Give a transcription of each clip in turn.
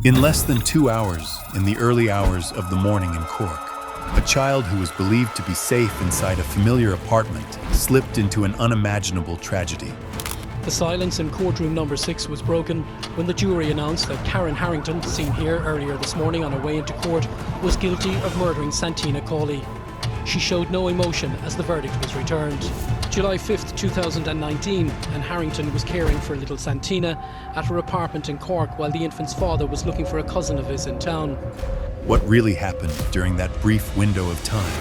In less than 2 hours, in the early hours of the morning in Cork, a child who was believed to be safe inside a familiar apartment slipped into an unimaginable tragedy. The silence in courtroom number 6 was broken when the jury announced that Karen Harrington, seen here earlier this morning on her way into court, was guilty of murdering Santina Cawley. She showed no emotion as the verdict was returned. July 5th, 2019, and Harrington was caring for little Santina at her apartment in Cork while the infant's father was looking for a cousin of his in town. What really happened during that brief window of time?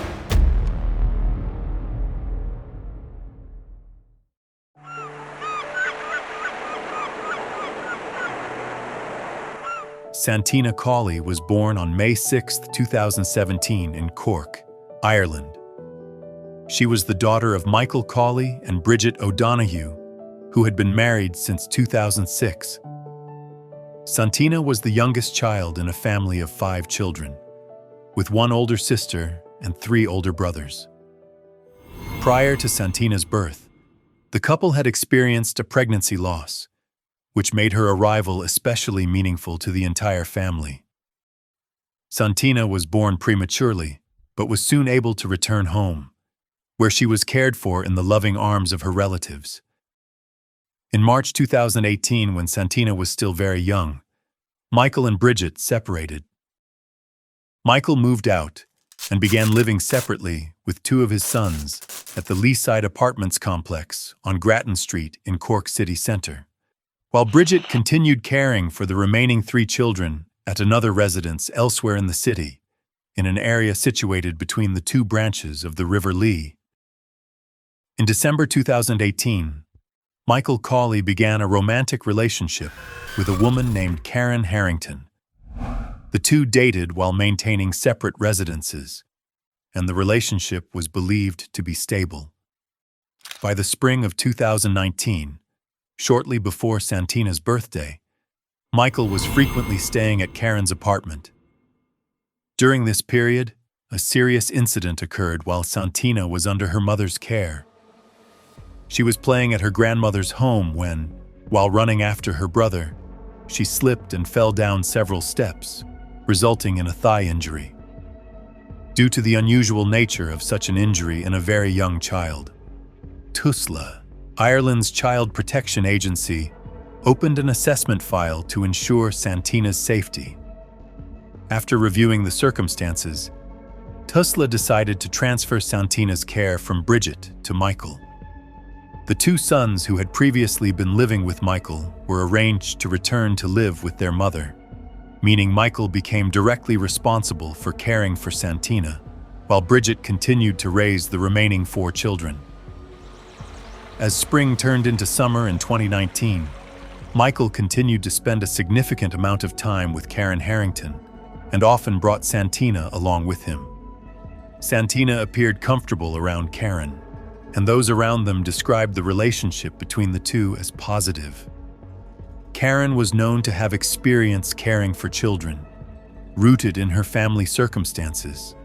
Santina Cawley was born on May 6, 2017 in Cork, Ireland. She was the daughter of Michael Cawley and Bridget O'Donoghue, who had been married since 2006. Santina was the youngest child in a family of 5 children, with 1 older sister and 3 older brothers. Prior to Santina's birth, the couple had experienced a pregnancy loss, which made her arrival especially meaningful to the entire family. Santina was born prematurely, but was soon able to return home, where she was cared for in the loving arms of her relatives. In March 2018, when Santina was still very young, Michael and Bridget separated. Michael moved out and began living separately with 2 of his sons at the Leaside Apartments complex on Grattan Street in Cork City Centre, while Bridget continued caring for the remaining 3 children at another residence elsewhere in the city, in an area situated between the 2 branches of the River Lee. In December 2018, Michael Cawley began a romantic relationship with a woman named Karen Harrington. The 2 dated while maintaining separate residences, and the relationship was believed to be stable. By the spring of 2019, shortly before Santina's birthday, Michael was frequently staying at Karen's apartment. During this period, a serious incident occurred while Santina was under her mother's care. She was playing at her grandmother's home when, while running after her brother, she slipped and fell down several steps, resulting in a thigh injury. Due to the unusual nature of such an injury in a very young child, TUSLA, Ireland's Child Protection Agency, opened an assessment file to ensure Santina's safety. After reviewing the circumstances, TUSLA decided to transfer Santina's care from Bridget to Michael. The 2 sons who had previously been living with Michael were arranged to return to live with their mother, meaning Michael became directly responsible for caring for Santina, while Bridget continued to raise the remaining 4 children. As spring turned into summer in 2019, Michael continued to spend a significant amount of time with Karen Harrington and often brought Santina along with him. Santina appeared comfortable around Karen, and those around them described the relationship between the 2 as positive. Karen was known to have experience caring for children, rooted in her family circumstances,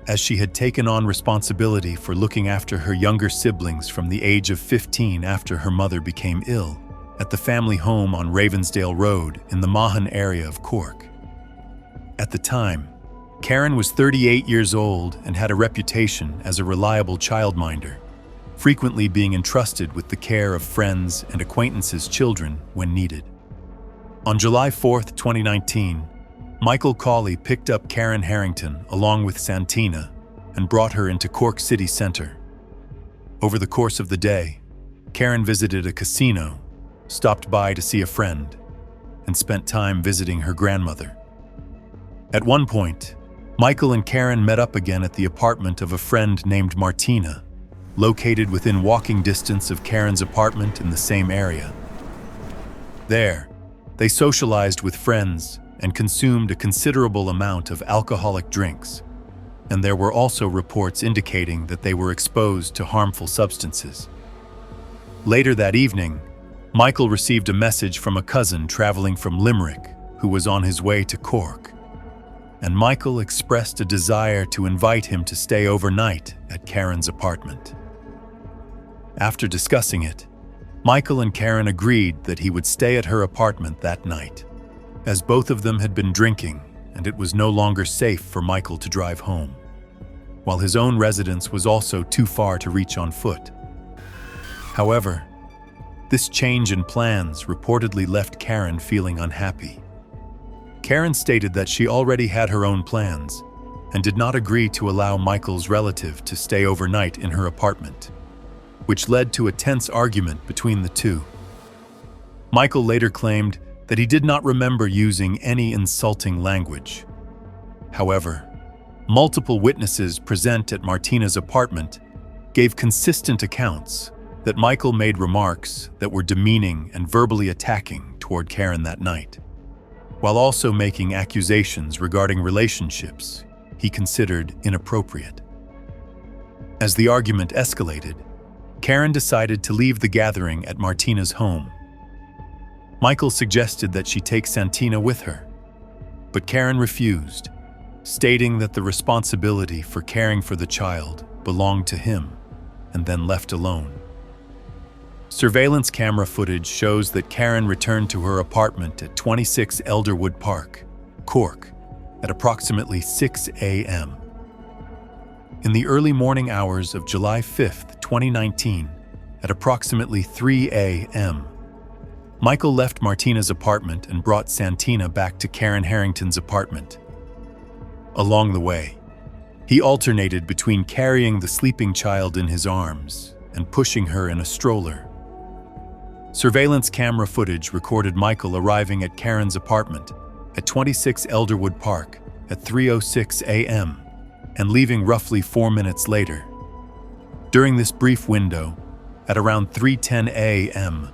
as she had taken on responsibility for looking after her younger siblings from the age of 15 after her mother became ill, at the family home on Ravensdale Road in the Mahon area of Cork. At the time, Karen was 38 years old and had a reputation as a reliable childminder, frequently being entrusted with the care of friends' and acquaintances' children when needed. On July 4, 2019, Michael Cawley picked up Karen Harrington along with Santina and brought her into Cork City Centre. Over the course of the day, Karen visited a casino, stopped by to see a friend, and spent time visiting her grandmother. At one point, Michael and Karen met up again at the apartment of a friend named Martina, located within walking distance of Karen's apartment in the same area. There, they socialized with friends and consumed a considerable amount of alcoholic drinks, and there were also reports indicating that they were exposed to harmful substances. Later that evening, Michael received a message from a cousin traveling from Limerick who was on his way to Cork, and Michael expressed a desire to invite him to stay overnight at Karen's apartment. After discussing it, Michael and Karen agreed that he would stay at her apartment that night. as both of them had been drinking and it was no longer safe for Michael to drive home, while his own residence was also too far to reach on foot. However, this change in plans reportedly left Karen feeling unhappy. Karen stated that she already had her own plans and did not agree to allow Michael's relative to stay overnight in her apartment, which led to a tense argument between the two. Michael later claimed that he did not remember using any insulting language. However, multiple witnesses present at Martina's apartment gave consistent accounts that Michael made remarks that were demeaning and verbally attacking toward Karen that night, while also making accusations regarding relationships he considered inappropriate. As the argument escalated, Karen decided to leave the gathering at Martina's home. Michael suggested that she take Santina with her, but Karen refused, stating that the responsibility for caring for the child belonged to him, and then left alone. Surveillance camera footage shows that Karen returned to her apartment at 26 Elderwood Park, Cork, at approximately 6 a.m. In the early morning hours of July 5, 2019, at approximately 3 a.m., Michael left Martina's apartment and brought Santina back to Karen Harrington's apartment. Along the way, he alternated between carrying the sleeping child in his arms and pushing her in a stroller. Surveillance camera footage recorded Michael arriving at Karen's apartment at 26 Elderwood Park at 3:06 a.m. and leaving roughly 4 minutes later. During this brief window, at around 3:10 a.m.,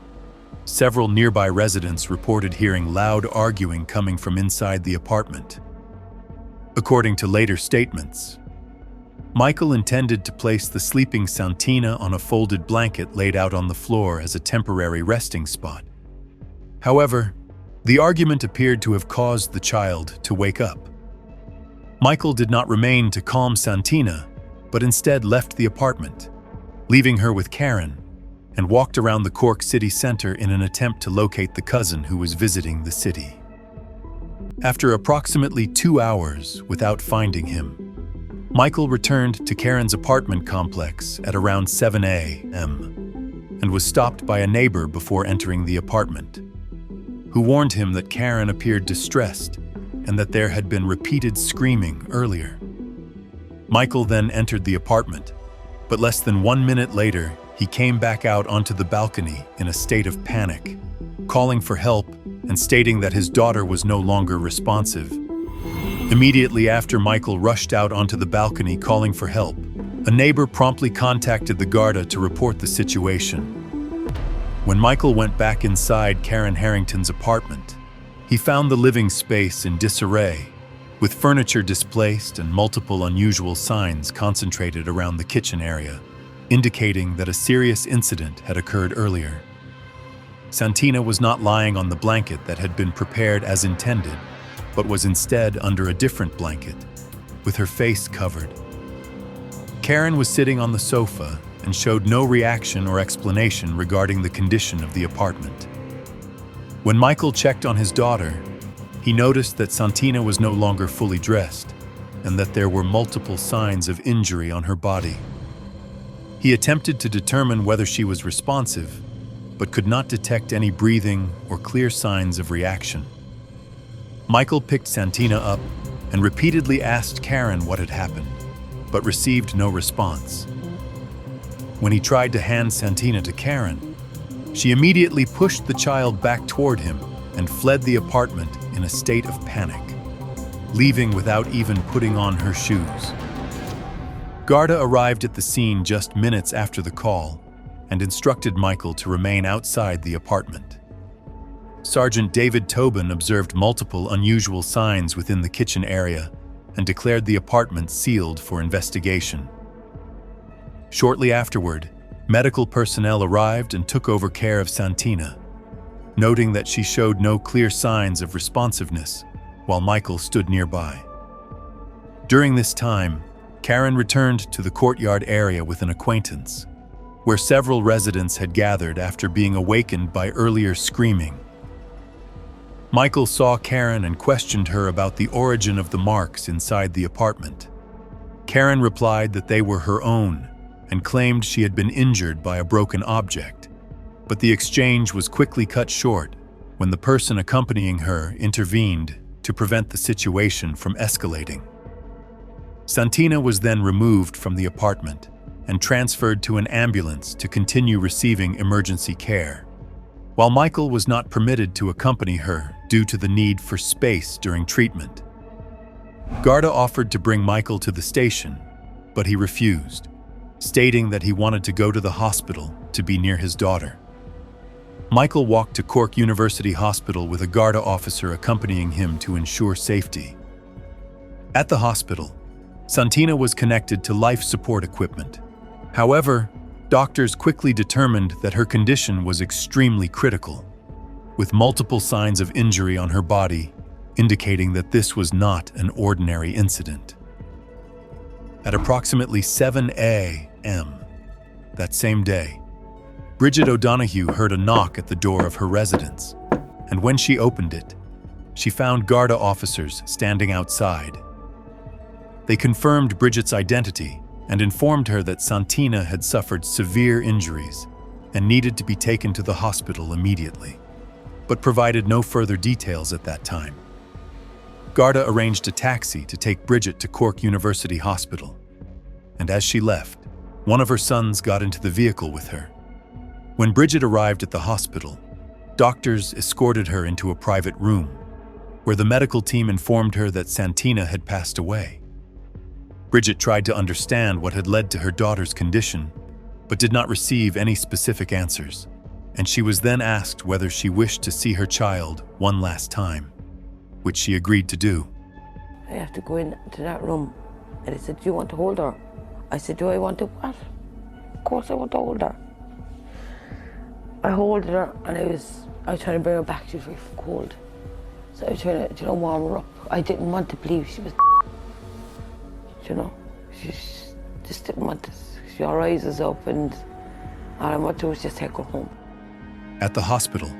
several nearby residents reported hearing loud arguing coming from inside the apartment. According to later statements, Michael intended to place the sleeping Santina on a folded blanket laid out on the floor as a temporary resting spot. However, the argument appeared to have caused the child to wake up. Michael did not remain to calm Santina, but instead left the apartment, leaving her with Karen, and walked around the Cork city center in an attempt to locate the cousin who was visiting the city. After approximately 2 hours without finding him, Michael returned to Karen's apartment complex at around 7 a.m. and was stopped by a neighbor before entering the apartment, who warned him that Karen appeared distressed and that there had been repeated screaming earlier. Michael then entered the apartment, but less than 1 minute later, he came back out onto the balcony in a state of panic, calling for help and stating that his daughter was no longer responsive. Immediately after Michael rushed out onto the balcony calling for help, a neighbor promptly contacted the Garda to report the situation. When Michael went back inside Karen Harrington's apartment, he found the living space in disarray, with furniture displaced and multiple unusual signs concentrated around the kitchen area, indicating that a serious incident had occurred earlier. Santina was not lying on the blanket that had been prepared as intended, but was instead under a different blanket, with her face covered. Karen was sitting on the sofa and showed no reaction or explanation regarding the condition of the apartment. When Michael checked on his daughter, he noticed that Santina was no longer fully dressed and that there were multiple signs of injury on her body. He attempted to determine whether she was responsive, but could not detect any breathing or clear signs of reaction. Michael picked Santina up and repeatedly asked Karen what had happened, but received no response. When he tried to hand Santina to Karen, she immediately pushed the child back toward him and fled the apartment in a state of panic, leaving without even putting on her shoes. Garda arrived at the scene just minutes after the call and instructed Michael to remain outside the apartment. Sergeant David Tobin observed multiple unusual signs within the kitchen area and declared the apartment sealed for investigation. Shortly afterward, medical personnel arrived and took over care of Santina, noting that she showed no clear signs of responsiveness while Michael stood nearby. During this time, Karen returned to the courtyard area with an acquaintance, where several residents had gathered after being awakened by earlier screaming. Michael saw Karen and questioned her about the origin of the marks inside the apartment. Karen replied that they were her own and claimed she had been injured by a broken object, but the exchange was quickly cut short when the person accompanying her intervened to prevent the situation from escalating. Santina was then removed from the apartment and transferred to an ambulance to continue receiving emergency care, while Michael was not permitted to accompany her due to the need for space during treatment. Garda offered to bring Michael to the station, but he refused, stating that he wanted to go to the hospital to be near his daughter. Michael walked to Cork University Hospital with a Garda officer accompanying him to ensure safety. At the hospital, Santina was connected to life support equipment. However, doctors quickly determined that her condition was extremely critical, with multiple signs of injury on her body, indicating that this was not an ordinary incident. At approximately 7 a.m. that same day, Bridget O'Donoghue heard a knock at the door of her residence, and when she opened it, she found Garda officers standing outside. They confirmed Bridget's identity and informed her that Santina had suffered severe injuries and needed to be taken to the hospital immediately, but provided no further details at that time. Garda arranged a taxi to take Bridget to Cork University Hospital, and as she left, one of her sons got into the vehicle with her. When Bridget arrived at the hospital, doctors escorted her into a private room, where the medical team informed her that Santina had passed away. Bridget tried to understand what had led to her daughter's condition, but did not receive any specific answers, and she was then asked whether she wished to see her child one last time, which she agreed to do. I have to go into that room, and he said, "Do you want to hold her?" I said, "Do I want to what?" "Of course I want to hold her." I hold her, and I was trying to bring her back. She was very cold, so I was trying to, warm her up. I didn't want to believe she was, she just didn't want to. Her eyes was up, and all I wanted to do was just take her home. At the hospital,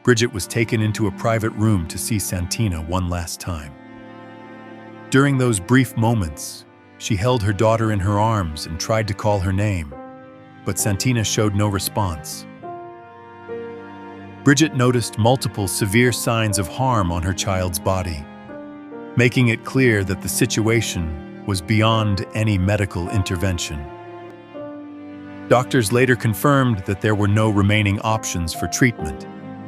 Bridget was taken into a private room to see Santina one last time. During those brief moments, she held her daughter in her arms and tried to call her name, but Santina showed no response. Bridget noticed multiple severe signs of harm on her child's body, making it clear that the situation was beyond any medical intervention. Doctors later confirmed that there were no remaining options for treatment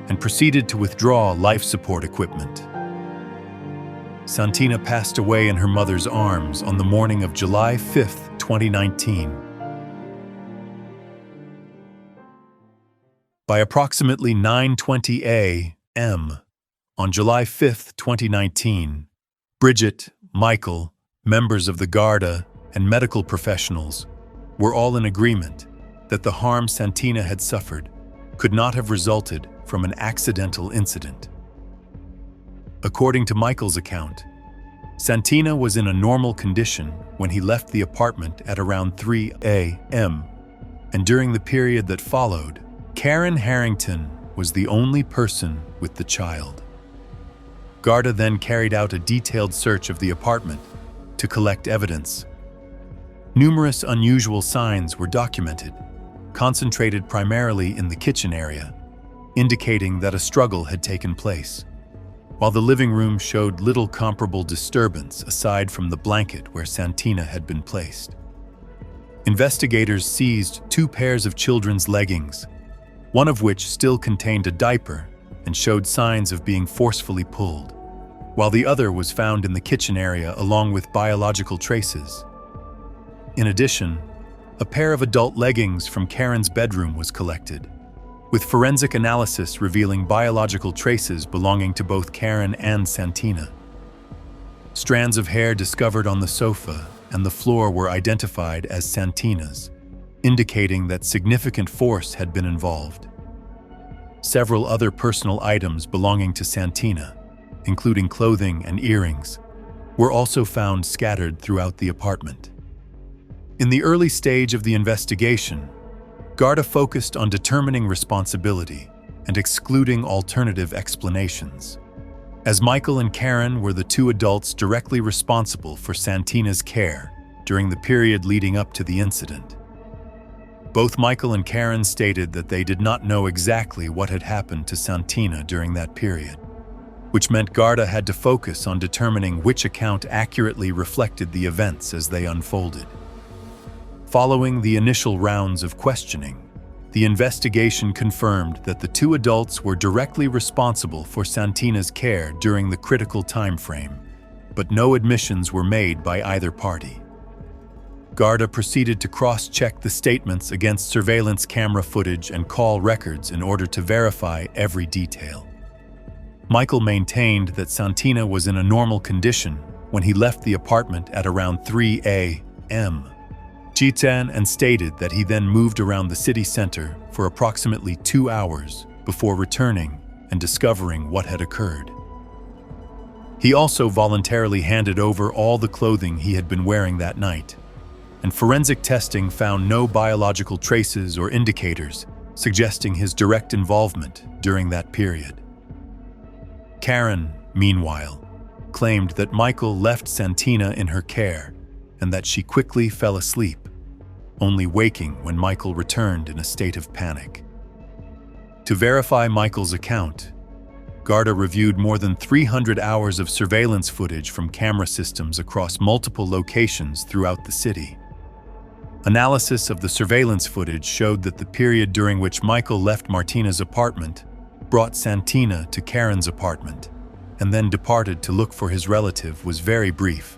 and proceeded to withdraw life support equipment. Santina passed away in her mother's arms on the morning of July 5, 2019. By approximately 9:20 a.m. on July 5, 2019, Bridget, Michael, members of the Garda, and medical professionals were all in agreement that the harm Santina had suffered could not have resulted from an accidental incident. According to Michael's account, Santina was in a normal condition when he left the apartment at around 3 a.m., and during the period that followed, Karen Harrington was the only person with the child. Garda then carried out a detailed search of the apartment to collect evidence. Numerous unusual signs were documented, concentrated primarily in the kitchen area, indicating that a struggle had taken place, while the living room showed little comparable disturbance aside from the blanket where Santina had been placed. Investigators seized 2 pairs of children's leggings, one of which still contained a diaper and showed signs of being forcefully pulled, while the other was found in the kitchen area along with biological traces. In addition, a pair of adult leggings from Karen's bedroom was collected, with forensic analysis revealing biological traces belonging to both Karen and Santina. Strands of hair discovered on the sofa and the floor were identified as Santina's, indicating that significant force had been involved. Several other personal items belonging to Santina, including clothing and earrings, were also found scattered throughout the apartment. In the early stage of the investigation, Garda focused on determining responsibility and excluding alternative explanations. As Michael and Karen were the two adults directly responsible for Santina's care during the period leading up to the incident. Both Michael and Karen stated that they did not know exactly what had happened to Santina during that period, which meant Garda had to focus on determining which account accurately reflected the events as they unfolded. Following the initial rounds of questioning, the investigation confirmed that the two adults were directly responsible for Santina's care during the critical time frame, but no admissions were made by either party. Garda proceeded to cross-check the statements against surveillance camera footage and call records in order to verify every detail. Michael maintained that Santina was in a normal condition when he left the apartment at around 3 a.m. Jitan and stated that he then moved around the city center for approximately 2 hours before returning and discovering what had occurred. He also voluntarily handed over all the clothing he had been wearing that night, and forensic testing found no biological traces or indicators suggesting his direct involvement during that period. Karen, meanwhile, claimed that Michael left Santina in her care and that she quickly fell asleep, only waking when Michael returned in a state of panic. To verify Michael's account, Garda reviewed more than 300 hours of surveillance footage from camera systems across multiple locations throughout the city. Analysis of the surveillance footage showed that the period during which Michael left Martina's apartment brought Santina to Karen's apartment and then departed to look for his relative was very brief.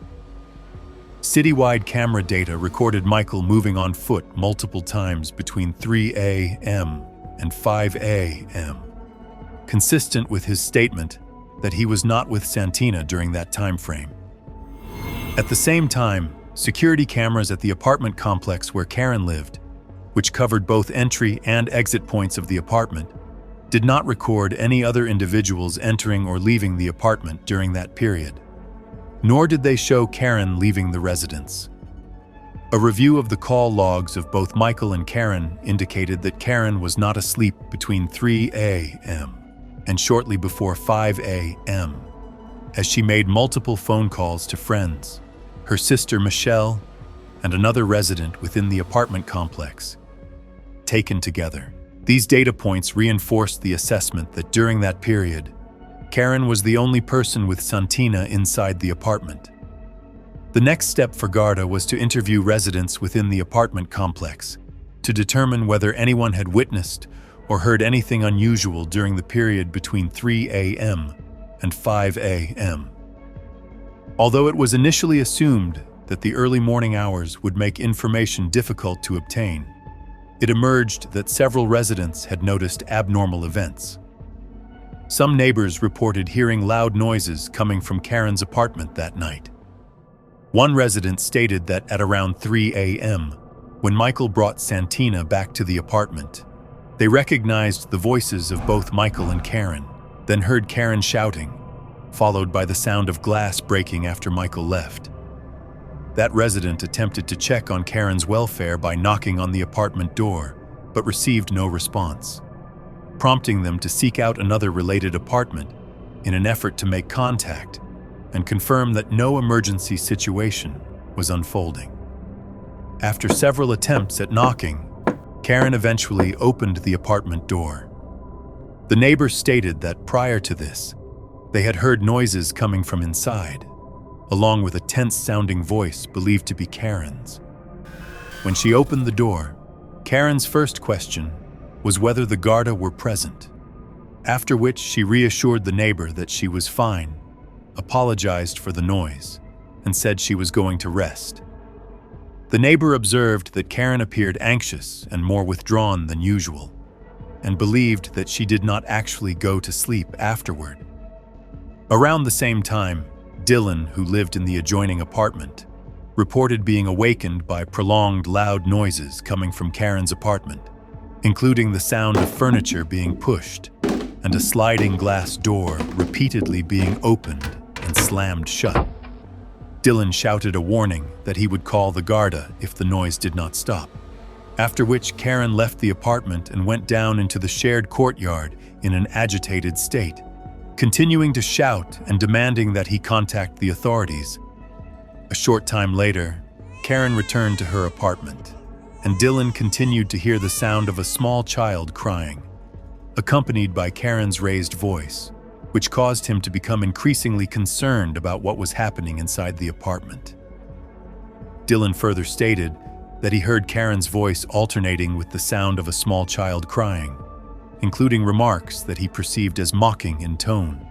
Citywide camera data recorded Michael moving on foot multiple times between 3 a.m. and 5 a.m., consistent with his statement that he was not with Santina during that time frame. At the same time, security cameras at the apartment complex where Karen lived, which covered both entry and exit points of the apartment, did not record any other individuals entering or leaving the apartment during that period, nor did they show Karen leaving the residence. A review of the call logs of both Michael and Karen indicated that Karen was not asleep between 3 a.m. and shortly before 5 a.m., as she made multiple phone calls to friends, her sister Michelle, and another resident within the apartment complex. Taken together, these data points reinforced the assessment that during that period, Karen was the only person with Santina inside the apartment. The next step for Garda was to interview residents within the apartment complex to determine whether anyone had witnessed or heard anything unusual during the period between 3 a.m. and 5 a.m. Although it was initially assumed that the early morning hours would make information difficult to obtain, it emerged that several residents had noticed abnormal events. Some neighbors reported hearing loud noises coming from Karen's apartment that night. One resident stated that at around 3 a.m., when Michael brought Santina back to the apartment, they recognized the voices of both Michael and Karen, then heard Karen shouting, followed by the sound of glass breaking after Michael left. That resident attempted to check on Karen's welfare by knocking on the apartment door, but received no response, prompting them to seek out another related apartment in an effort to make contact and confirm that no emergency situation was unfolding. After several attempts at knocking, Karen eventually opened the apartment door. The neighbors stated that prior to this, they had heard noises coming from inside, along with a tense-sounding voice believed to be Karen's. When she opened the door, Karen's first question was whether the Garda were present, after which she reassured the neighbor that she was fine, apologized for the noise, and said she was going to rest. The neighbor observed that Karen appeared anxious and more withdrawn than usual, and believed that she did not actually go to sleep afterward. Around the same time, Dylan, who lived in the adjoining apartment, reported being awakened by prolonged loud noises coming from Karen's apartment, including the sound of furniture being pushed and a sliding glass door repeatedly being opened and slammed shut. Dylan shouted a warning that he would call the Garda if the noise did not stop. after which Karen left the apartment and went down into the shared courtyard in an agitated state, continuing to shout and demanding that he contact the authorities. A short time later, Karen returned to her apartment, and Dylan continued to hear the sound of a small child crying, accompanied by Karen's raised voice, which caused him to become increasingly concerned about what was happening inside the apartment. Dylan further stated that he heard Karen's voice alternating with the sound of a small child crying, including remarks that he perceived as mocking in tone,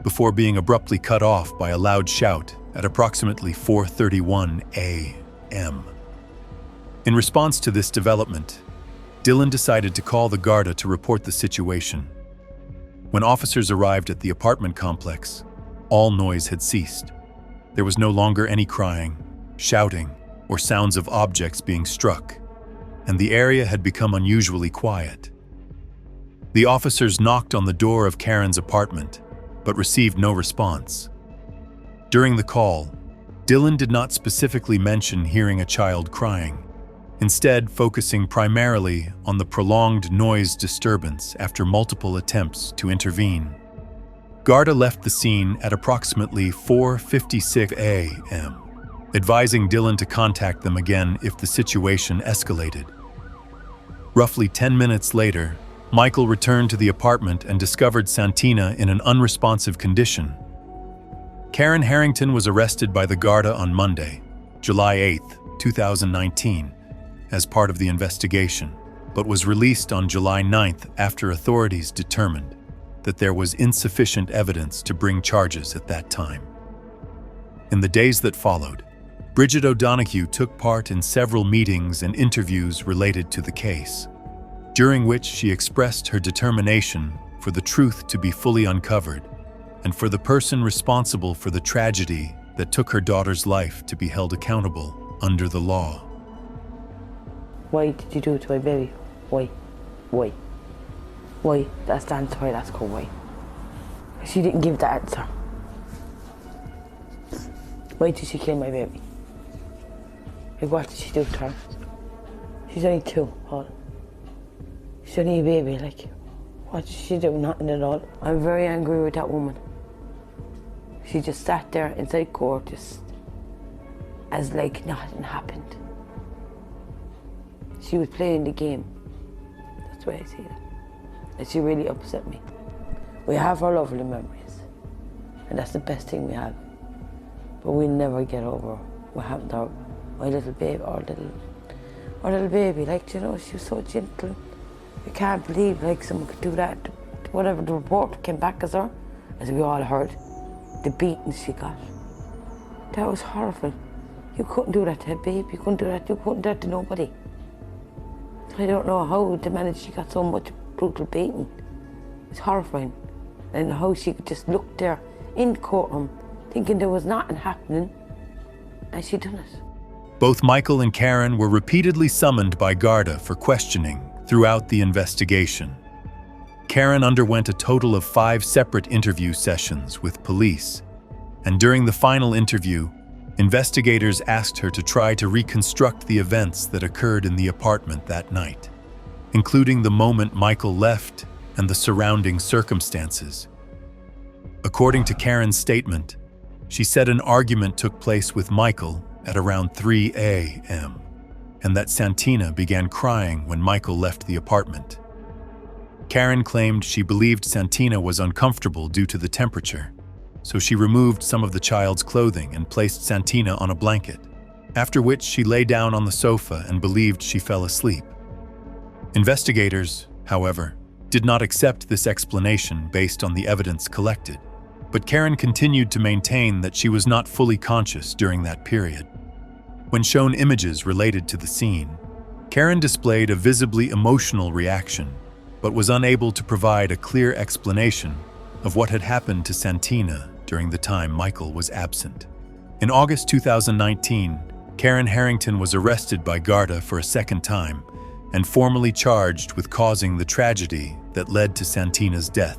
before being abruptly cut off by a loud shout at approximately 4:31 a.m. In response to this development, Dylan decided to call the Garda to report the situation. When officers arrived at the apartment complex, all noise had ceased. There was no longer any crying, shouting, or sounds of objects being struck, and the area had become unusually quiet. The officers knocked on the door of Karen's apartment, but received no response. During the call, Dylan did not specifically mention hearing a child crying, instead focusing primarily on the prolonged noise disturbance after multiple attempts to intervene. Garda left the scene at approximately 4:56 a.m., advising Dylan to contact them again if the situation escalated. Roughly 10 minutes later, Michael returned to the apartment and discovered Santina in an unresponsive condition. Karen Harrington was arrested by the Garda on Monday, July 8, 2019, as part of the investigation, but was released on July 9th after authorities determined that there was insufficient evidence to bring charges at that time. In the days that followed, Bridget O'Donoghue took part in several meetings and interviews related to the case, during which she expressed her determination for the truth to be fully uncovered and for the person responsible for the tragedy that took her daughter's life to be held accountable under the law. Why did you do it to my baby? Why? Why? Why? That's the answer. Why? That's called why. She didn't give the answer. Why did she kill my baby? Like, what did she do to her? She's only 2, Paul. She's only a baby, like, what did she do? Nothing at all. I'm very angry with that woman. She just sat there inside court, just as like nothing happened. She was playing the game. That's the way I see it. And she really upset me. We have our lovely memories, and that's the best thing we have. But we'll never get over what happened to my little baby, our little baby. Like, you know, she was so gentle. I can't believe like someone could do that. Whatever the report came back as her, as we all heard, the beating she got. That was horrible. You couldn't do that to a baby. You couldn't do that. You couldn't do that to nobody. I don't know how they managed. She got so much brutal beating. It's horrifying. And how she could just look there in the courtroom, thinking there was nothing happening, and she done it. Both Michael and Karen were repeatedly summoned by Garda for questioning throughout the investigation. Karen underwent a total of 5 separate interview sessions with police, and during the final interview, investigators asked her to try to reconstruct the events that occurred in the apartment that night, including the moment Michael left and the surrounding circumstances. According to Karen's statement, she said an argument took place with Michael at around 3 a.m., and that Santina began crying when Michael left the apartment. Karen claimed she believed Santina was uncomfortable due to the temperature, so she removed some of the child's clothing and placed Santina on a blanket, after which she lay down on the sofa and believed she fell asleep. Investigators, however, did not accept this explanation based on the evidence collected, but Karen continued to maintain that she was not fully conscious during that period. When shown images related to the scene, Karen displayed a visibly emotional reaction, but was unable to provide a clear explanation of what had happened to Santina during the time Michael was absent. In August 2019, Karen Harrington was arrested by Garda for a second time and formally charged with causing the tragedy that led to Santina's death,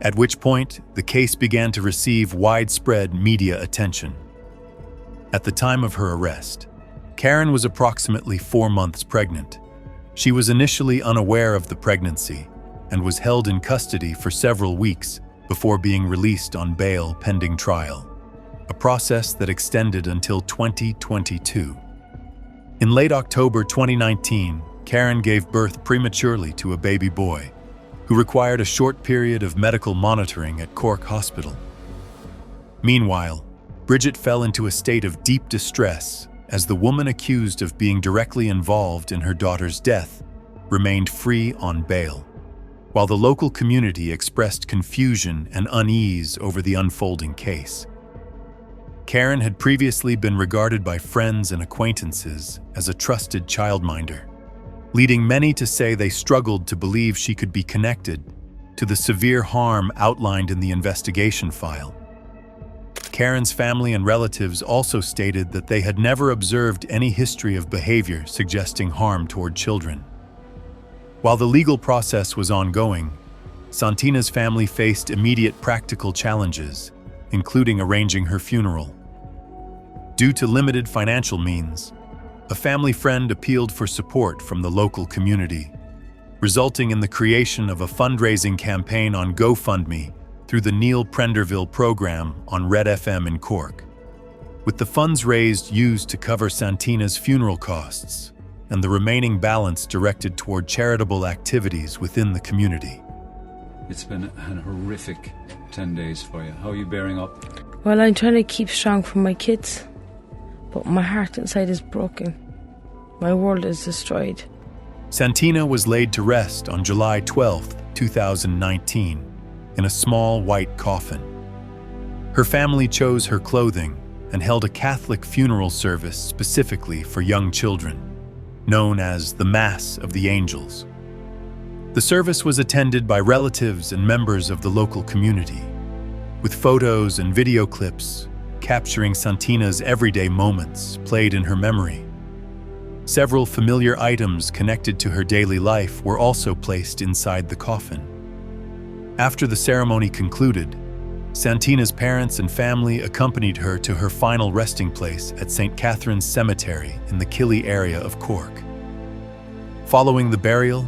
at which point the case began to receive widespread media attention. At the time of her arrest, Karen was approximately 4 months pregnant She was initially unaware of the pregnancy and was held in custody for several weeks before being released on bail pending trial, a process that extended until 2022. In late October 2019, Karen gave birth prematurely to a baby boy, who required a short period of medical monitoring at Cork Hospital. Meanwhile, Bridget fell into a state of deep distress as the woman accused of being directly involved in her daughter's death remained free on bail, while the local community expressed confusion and unease over the unfolding case. Karen had previously been regarded by friends and acquaintances as a trusted childminder, leading many to say they struggled to believe she could be connected to the severe harm outlined in the investigation file. Karen's family and relatives also stated that they had never observed any history of behavior suggesting harm toward children. While the legal process was ongoing, Santina's family faced immediate practical challenges, including arranging her funeral. Due to limited financial means, a family friend appealed for support from the local community, resulting in the creation of a fundraising campaign on GoFundMe through the Neil Prenderville program on Red FM in Cork, with the funds raised used to cover Santina's funeral costs and the remaining balance directed toward charitable activities within the community. It's been an horrific 10 days for you. How are you bearing up? Well, I'm trying to keep strong for my kids, but my heart inside is broken. My world is destroyed. Santina was laid to rest on July 12, 2019, in a small white coffin. Her family chose her clothing and held a Catholic funeral service specifically for young children, known as the Mass of the Angels. The service was attended by relatives and members of the local community, with photos and video clips capturing Santina's everyday moments played in her memory. Several familiar items connected to her daily life were also placed inside the coffin. After the ceremony concluded, Santina's parents and family accompanied her to her final resting place at St. Catherine's Cemetery in the Killy area of Cork. Following the burial,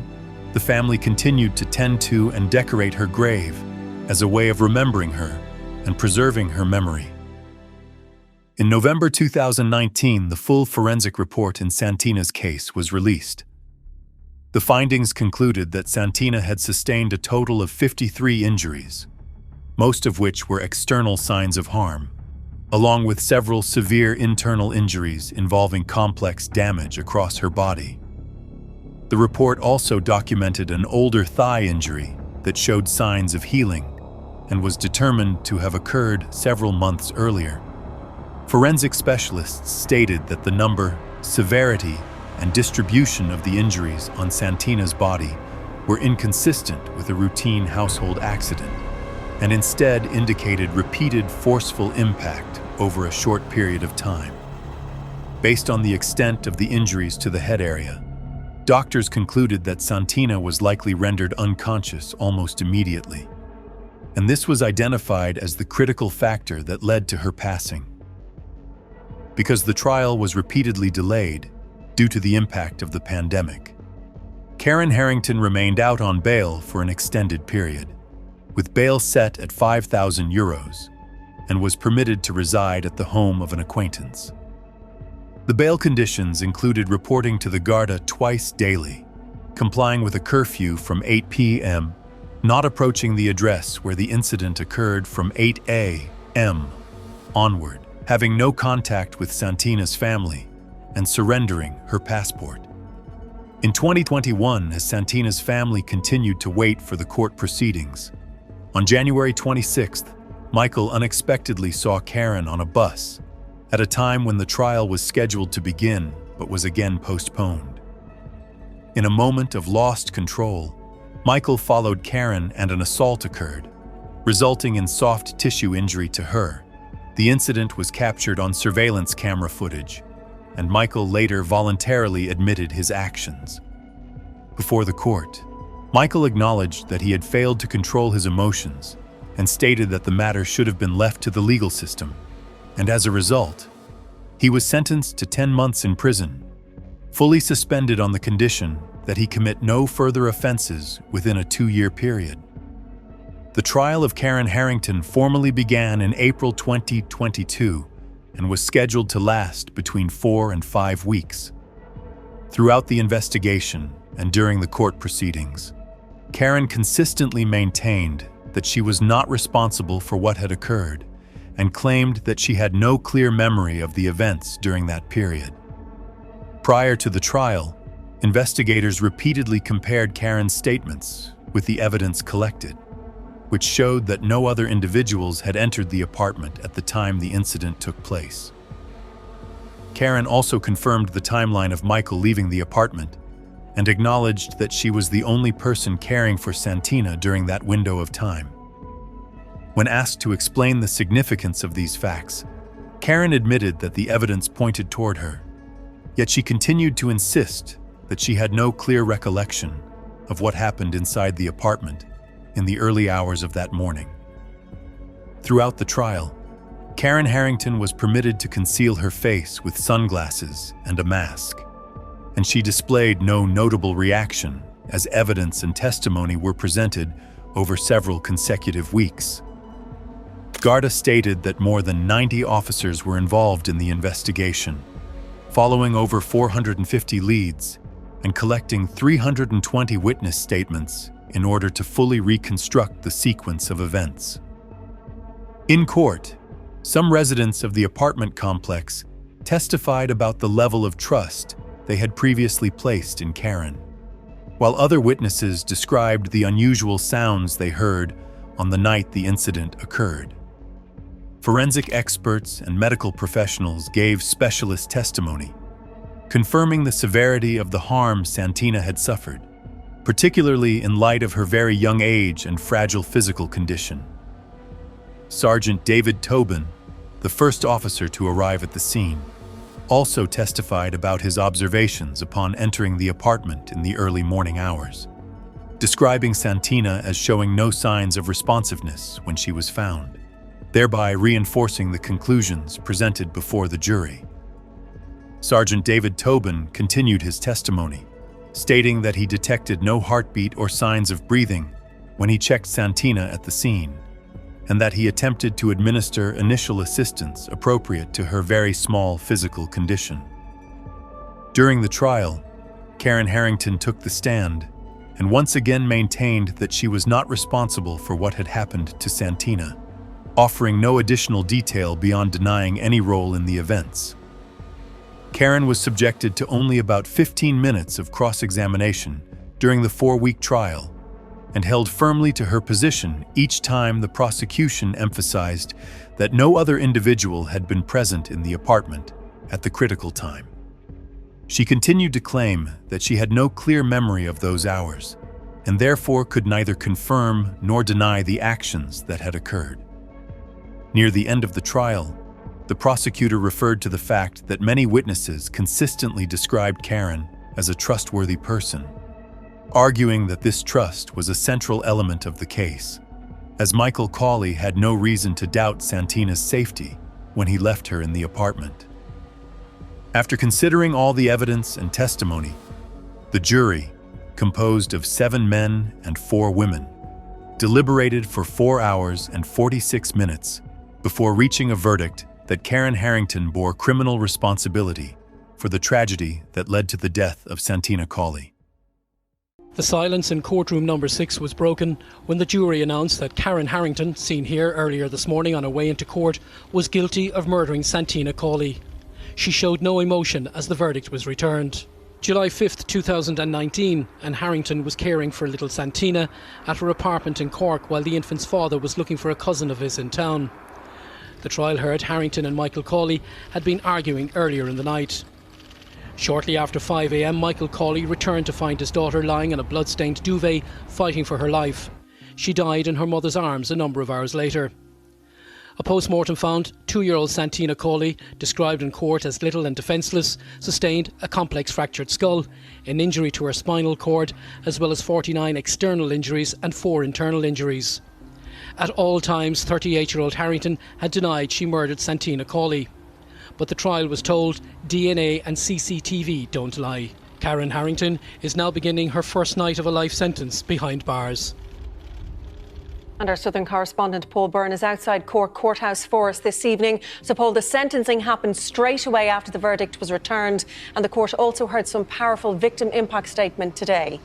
the family continued to tend to and decorate her grave as a way of remembering her and preserving her memory. In November 2019, the full forensic report in Santina's case was released. The findings concluded that Santina had sustained a total of 53 injuries, most of which were external signs of harm, along with several severe internal injuries involving complex damage across her body. The report also documented an older thigh injury that showed signs of healing and was determined to have occurred several months earlier. Forensic specialists stated that the number, severity, and distribution of the injuries on Santina's body were inconsistent with a routine household accident, and instead indicated repeated forceful impact over a short period of time. Based on the extent of the injuries to the head area, doctors concluded that Santina was likely rendered unconscious almost immediately, and this was identified as the critical factor that led to her passing. Because the trial was repeatedly delayed due to the impact of the pandemic, Karen Harrington remained out on bail for an extended period, with bail set at €5,000, and was permitted to reside at the home of an acquaintance. The bail conditions included reporting to the Garda twice daily, complying with a curfew from 8 p.m., not approaching the address where the incident occurred from 8 a.m. onward, having no contact with Santina's family, and surrendering her passport. In 2021, as Santina's family continued to wait for the court proceedings, on January 26th, Michael unexpectedly saw Karen on a bus at a time when the trial was scheduled to begin but was again postponed. In a moment of lost control, Michael followed Karen and an assault occurred, resulting in soft tissue injury to her. The incident was captured on surveillance camera footage, and Michael later voluntarily admitted his actions. Before the court, Michael acknowledged that he had failed to control his emotions and stated that the matter should have been left to the legal system, and as a result, he was sentenced to 10 months in prison, fully suspended on the condition that he commit no further offenses within a 2-year period. The trial of Karen Harrington formally began in April 2022 and was scheduled to last between 4 and 5 weeks. Throughout the investigation and during the court proceedings, Karen consistently maintained that she was not responsible for what had occurred and claimed that she had no clear memory of the events during that period. Prior to the trial, investigators repeatedly compared Karen's statements with the evidence collected, which showed that no other individuals had entered the apartment at the time the incident took place. Karen also confirmed the timeline of Michael leaving the apartment and acknowledged that she was the only person caring for Santina during that window of time. When asked to explain the significance of these facts, Karen admitted that the evidence pointed toward her, yet she continued to insist that she had no clear recollection of what happened inside the apartment in the early hours of that morning. Throughout the trial, Karen Harrington was permitted to conceal her face with sunglasses and a mask, and she displayed no notable reaction as evidence and testimony were presented over several consecutive weeks. Garda stated that more than 90 officers were involved in the investigation, following over 450 leads and collecting 320 witness statements in order to fully reconstruct the sequence of events. In court, some residents of the apartment complex testified about the level of trust they had previously placed in Karen, while other witnesses described the unusual sounds they heard on the night the incident occurred. Forensic experts and medical professionals gave specialist testimony, confirming the severity of the harm Santina had suffered, particularly in light of her very young age and fragile physical condition. Sergeant David Tobin, the first officer to arrive at the scene, also testified about his observations upon entering the apartment in the early morning hours, describing Santina as showing no signs of responsiveness when she was found, thereby reinforcing the conclusions presented before the jury. Sergeant David Tobin continued his testimony, stating that he detected no heartbeat or signs of breathing when he checked Santina at the scene, and that he attempted to administer initial assistance appropriate to her very small physical condition. During the trial, Karen Harrington took the stand and once again maintained that she was not responsible for what had happened to Santina, offering no additional detail beyond denying any role in the events. Karen was subjected to only about 15 minutes of cross-examination during the 4-week trial and held firmly to her position each time the prosecution emphasized that no other individual had been present in the apartment at the critical time. She continued to claim that she had no clear memory of those hours and therefore could neither confirm nor deny the actions that had occurred. Near the end of the trial, the prosecutor referred to the fact that many witnesses consistently described Karen as a trustworthy person, arguing that this trust was a central element of the case, as Michael Cawley had no reason to doubt Santina's safety when he left her in the apartment. After considering all the evidence and testimony, the jury, composed of 7 men and 4 women, deliberated for 4 hours and 46 minutes before reaching a verdict that Karen Harrington bore criminal responsibility for the tragedy that led to the death of Santina Cawley. The silence in courtroom number 6 was broken when the jury announced that Karen Harrington, seen here earlier this morning on her way into court, was guilty of murdering Santina Cawley. She showed no emotion as the verdict was returned. July 5th, 2019, and Harrington was caring for little Santina at her apartment in Cork while the infant's father was looking for a cousin of his in town. The trial heard Harrington and Michael Cawley had been arguing earlier in the night. Shortly after 5 a.m, Michael Cawley returned to find his daughter lying in a blood-stained duvet, fighting for her life. She died in her mother's arms a number of hours later. A post-mortem found 2-year-old Santina Cawley, described in court as little and defenceless, sustained a complex fractured skull, an injury to her spinal cord, as well as 49 external injuries and 4 internal injuries. At all times, 38-year-old Harrington had denied she murdered Santina Cawley. But the trial was told DNA and CCTV don't lie. Karen Harrington is now beginning her first night of a life sentence behind bars. And our Southern correspondent Paul Byrne is outside Cork Courthouse for us this evening. So Paul, the sentencing happened straight away after the verdict was returned, and the court also heard some powerful victim impact statement today.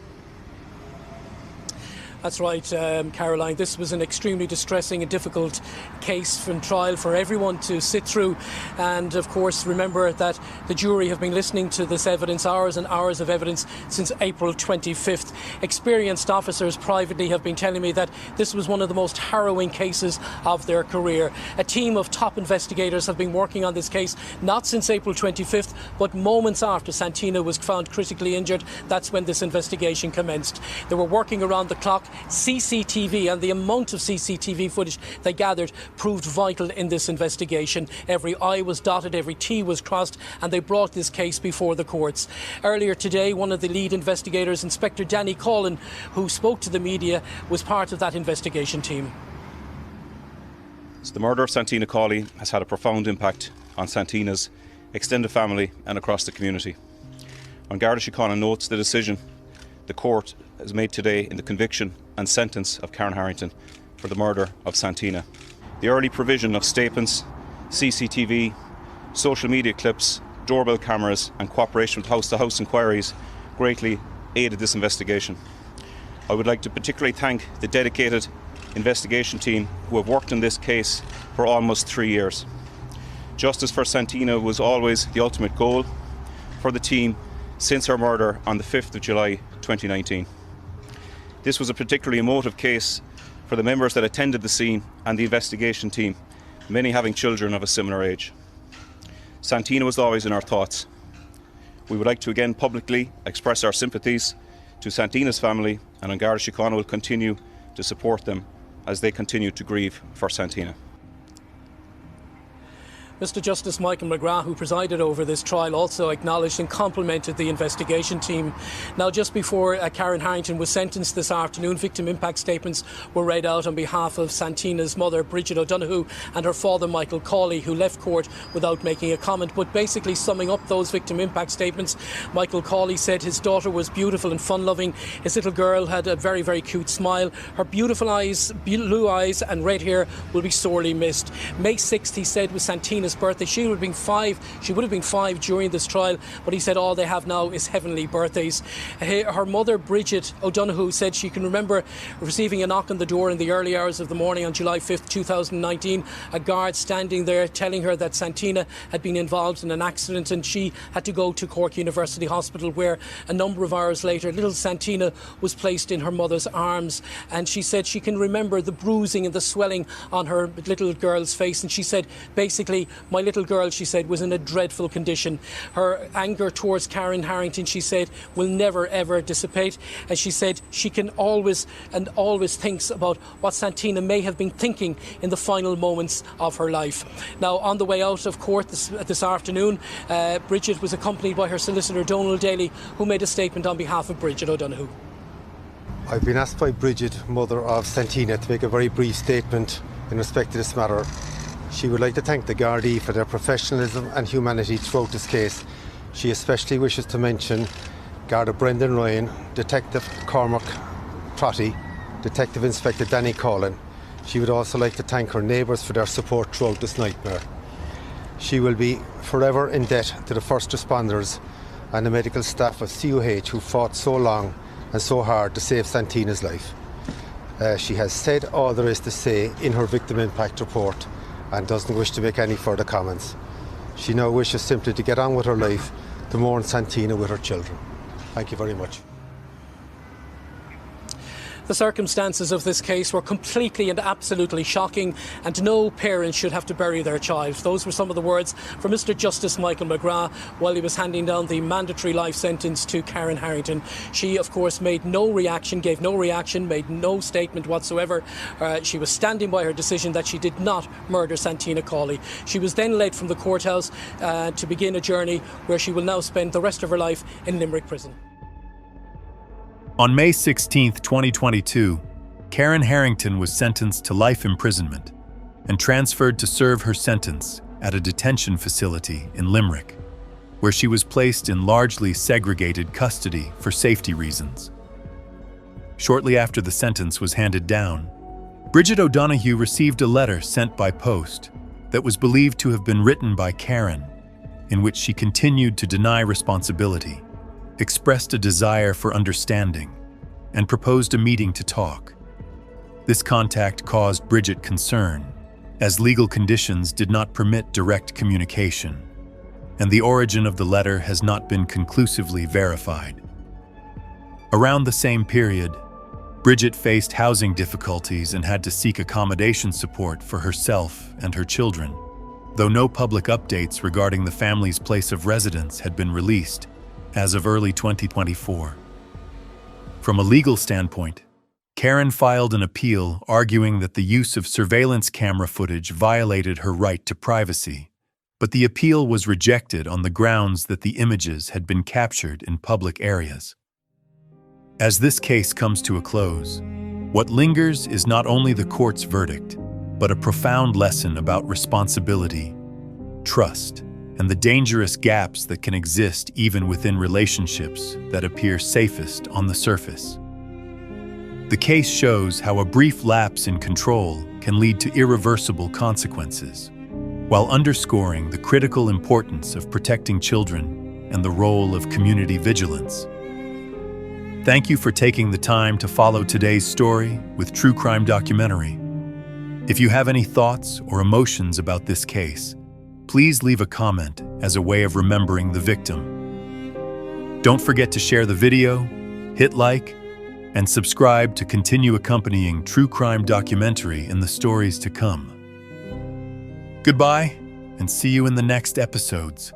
That's right, Caroline. This was an extremely distressing and difficult case from trial for everyone to sit through. And of course, remember that the jury have been listening to this evidence, hours and hours of evidence, since April 25th. Experienced officers privately have been telling me that this was one of the most harrowing cases of their career. A team of top investigators have been working on this case, not since April 25th, but moments after Santina was found critically injured. That's when this investigation commenced. They were working around the clock. CCTV and the amount of CCTV footage they gathered proved vital in this investigation. Every I was dotted, every T was crossed, and they brought this case before the courts. Earlier today, one of the lead investigators, Inspector Santina Cawley, who spoke to the media, was part of that investigation team. So the murder of Santina Cawley has had a profound impact on Santina's extended family and across the community. An Garda Síochána notes the decision the court has made today in the conviction and sentence of Karen Harrington for the murder of Santina. The early provision of statements, CCTV, social media clips, doorbell cameras and cooperation with house-to-house inquiries greatly aided this investigation. I would like to particularly thank the dedicated investigation team who have worked on this case for almost 3 years. Justice for Santina was always the ultimate goal for the team since her murder on the 5th of July 2019. This was a particularly emotive case for the members that attended the scene and the investigation team, many having children of a similar age. Santina was always in our thoughts. We would like to again publicly express our sympathies to Santina's family, and An Garda Síochána will continue to support them as they continue to grieve for Santina. Mr. Justice Michael McGrath, who presided over this trial, also acknowledged and complimented the investigation team. Now, just before Karen Harrington was sentenced this afternoon, victim impact statements were read out on behalf of Santina's mother, Bridget O'Donoghue, and her father, Michael Cawley, who left court without making a comment. But basically, summing up those victim impact statements, Michael Cawley said his daughter was beautiful and fun-loving. His little girl had a very, very cute smile. Her beautiful eyes, blue eyes and red hair will be sorely missed. May 6th, he said, was Santina's birthday. She would have been five during this trial, but he said all they have now is heavenly birthdays. Her mother, Bridget O'Donoghue, said she can remember receiving a knock on the door in the early hours of the morning on July 5th, 2019. A guard standing there telling her that Santina had been involved in an accident and she had to go to Cork University Hospital, where a number of hours later little Santina was placed in her mother's arms. And she said she can remember the bruising and the swelling on her little girl's face, and she said basically, my little girl, she said, was in a dreadful condition. Her anger towards Karen Harrington, she said, will never ever dissipate. And she said she can always thinks about what Santina may have been thinking in the final moments of her life. Now, on the way out of court this afternoon, Bridget was accompanied by her solicitor, Donald Daly, who made a statement on behalf of Bridget O'Donoghue. I've been asked by Bridget, mother of Santina, to make a very brief statement in respect to this matter. She would like to thank the Gardaí for their professionalism and humanity throughout this case. She especially wishes to mention Garda Brendan Ryan, Detective Cormac Trotty, Detective Inspector Danny Collin. She would also like to thank her neighbours for their support throughout this nightmare. She will be forever in debt to the first responders and the medical staff of CUH who fought so long and so hard to save Santina's life. She has said all there is to say in her victim impact report and doesn't wish to make any further comments. She now wishes simply to get on with her life, to mourn Santina with her children. Thank you very much. The circumstances of this case were completely and absolutely shocking, and no parent should have to bury their child. Those were some of the words from Mr. Justice Michael McGrath while he was handing down the mandatory life sentence to Karen Harrington. She, of course, made no reaction, made no statement whatsoever. She was standing by her decision that she did not murder Santina Cawley. She was then led from the courthouse to begin a journey where she will now spend the rest of her life in Limerick prison. On May 16, 2022, Karen Harrington was sentenced to life imprisonment and transferred to serve her sentence at a detention facility in Limerick. where she was placed in largely segregated custody for safety reasons. Shortly after the sentence was handed down, Bridget O'Donoghue received a letter sent by post that was believed to have been written by Karen, in which she continued to deny responsibility, expressed a desire for understanding, and proposed a meeting to talk. This contact caused Bridget concern, as legal conditions did not permit direct communication, and the origin of the letter has not been conclusively verified. Around the same period, Bridget faced housing difficulties and had to seek accommodation support for herself and her children, though no public updates regarding the family's place of residence had been released as of early 2024. From a legal standpoint, Karen filed an appeal arguing that the use of surveillance camera footage violated her right to privacy, but the appeal was rejected on the grounds that the images had been captured in public areas. As this case comes to a close, what lingers is not only the court's verdict, but a profound lesson about responsibility, trust, and the dangerous gaps that can exist even within relationships that appear safest on the surface. The case shows how a brief lapse in control can lead to irreversible consequences, while underscoring the critical importance of protecting children and the role of community vigilance. Thank you for taking the time to follow today's story with True Crime Documentary. If you have any thoughts or emotions about this case, please leave a comment as a way of remembering the victim. Don't forget to share the video, hit like, and subscribe to continue accompanying True Crime Documentary in the stories to come. Goodbye, and see you in the next episodes.